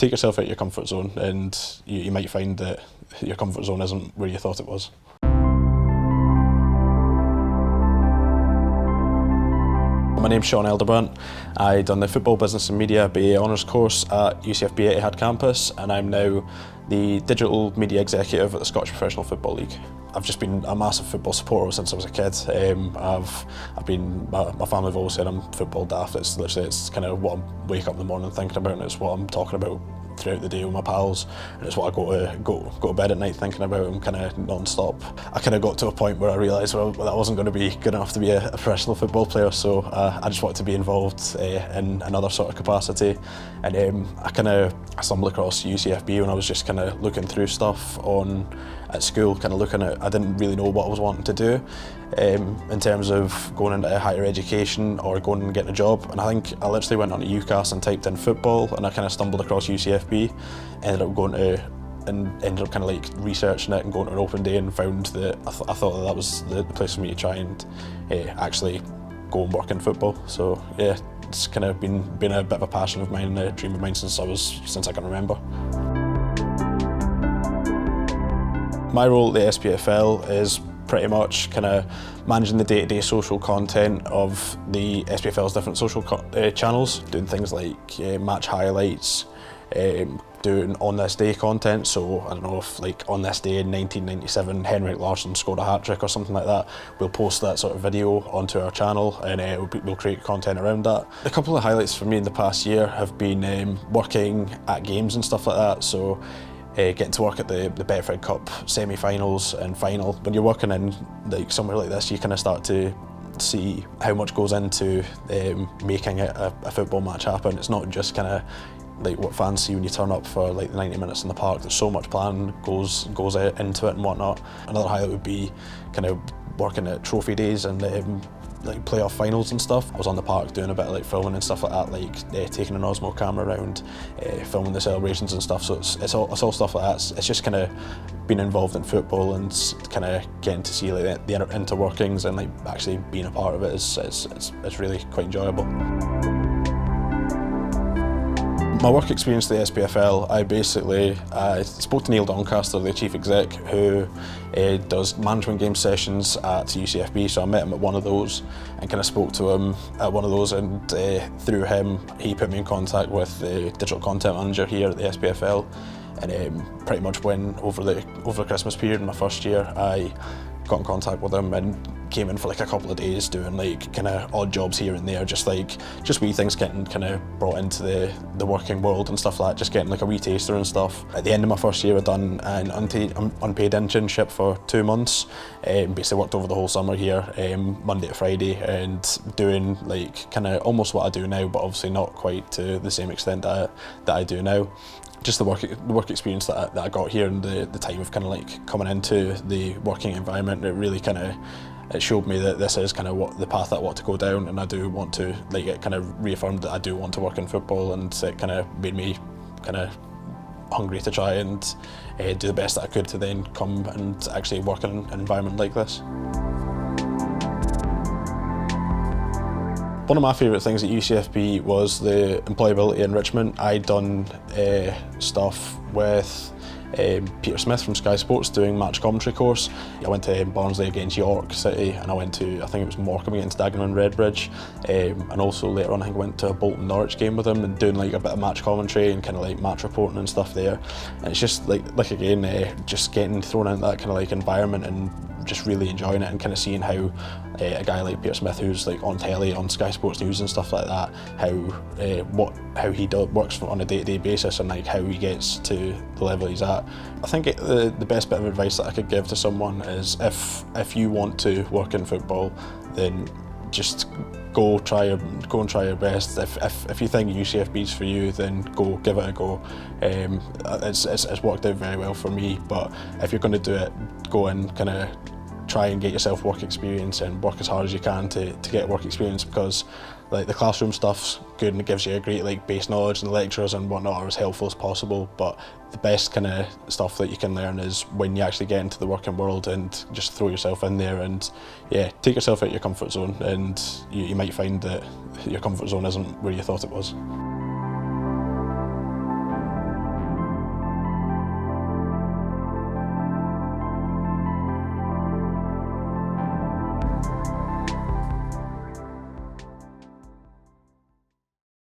take yourself out of your comfort zone, and you might find that your comfort zone isn't where you thought it was. My name's Sean Elderbrant. I done the Football Business and Media BA Honours course at UCFB Etihad campus, and I'm now the Digital Media Executive at the Scottish Professional Football League. I've just been a massive football supporter since I was a kid. My family have always said I'm football daft. It's kind of what I wake up in the morning thinking about, and it's what I'm talking about throughout the day with my pals, and it's what I go to bed at night thinking about. I'm kind of non-stop. I kind of got to a point where I realised that I wasn't going to be good enough to be a professional football player, so I just wanted to be involved in another sort of capacity. And I stumbled across UCFB when I was just kind of looking through stuff at school, I didn't really know what I was wanting to do in terms of going into higher education or going and getting a job. And I think I literally went on to UCAS and typed in football, and I kind of stumbled across UCFB, ended up kind of like researching it and going to an open day, and found that I thought that was the place for me to try and actually go and work in football. So yeah, it's kind of been a bit of a passion of mine and a dream of mine since I can remember. My role at the SPFL is pretty much kind of managing the day-to-day social content of the SPFL's different social channels, doing things like match highlights, doing on this day content. So I don't know if like on this day in 1997 Henrik Larsson scored a hat-trick or something like that, we'll post that sort of video onto our channel, and we'll create content around that. A couple of highlights for me in the past year have been working at games and stuff like that. So getting to work at the Betfred Cup semi-finals and final. When you're working in like somewhere like this, you kind of start to see how much goes into making a football match happen. It's not just kind of like what fans see when you turn up for like the 90 minutes in the park. There's so much planning goes into it and whatnot. Another highlight would be kind of working at trophy days and like playoff finals and stuff. I was on the park doing a bit of like filming and stuff like that, like taking an Osmo camera around, filming the celebrations and stuff. So it's all stuff like that. It's just kind of being involved in football and kind of getting to see like the interworkings and like actually being a part of it. It's really quite enjoyable. My work experience at the SPFL, I spoke to Neil Doncaster, the chief exec, who does management game sessions at UCFB, so I met him at one of those and kind of spoke to him at one of those, and through him he put me in contact with the digital content manager here at the SPFL, and pretty much when over the Christmas period in my first year I got in contact with him and came in for like a couple of days doing like kind of odd jobs here and there, just wee things getting kind of brought into the working world and stuff like that, just getting like a wee taster and stuff. At the end of my first year I'd done an unpaid internship for 2 months, basically worked over the whole summer here, Monday to Friday, and doing like kind of almost what I do now, but obviously not quite to the same extent that I do now. Just the work experience that I got here and the time of kind of like coming into the working environment, it really kind of showed me that this is kind of what the path that I want to go down, and I do want to, like, it kind of reaffirmed that I do want to work in football, and it kind of made me kind of hungry to try and do the best that I could to then come and actually work in an environment like this. One of my favourite things at UCFB was the employability enrichment. I'd done stuff with Peter Smith from Sky Sports doing match commentary course. I went to Barnsley against York City, and I went to, I think it was Morecambe against Dagenham and Redbridge, and also later on I think I went to a Bolton Norwich game with him and doing like a bit of match commentary and kind of like match reporting and stuff there. And it's just like again, just getting thrown into that kind of like environment and just really enjoying it, and kind of seeing how a guy like Peter Smith, who's like on telly, on Sky Sports News and stuff like that, how he works on a day-to-day basis, and like how he gets to the level he's at. I think the best bit of advice that I could give to someone is if you want to work in football, then just go and try your best. If you think UCFB's for you, then go give it a go. It's worked out very well for me, but if you're going to do it, go and kind of try and get yourself work experience and work as hard as you can to get work experience, because like the classroom stuff's good and it gives you a great like base knowledge, and the lecturers and whatnot are as helpful as possible, but the best kind of stuff that you can learn is when you actually get into the working world and just throw yourself in there and yeah, take yourself out of your comfort zone, and you might find that your comfort zone isn't where you thought it was.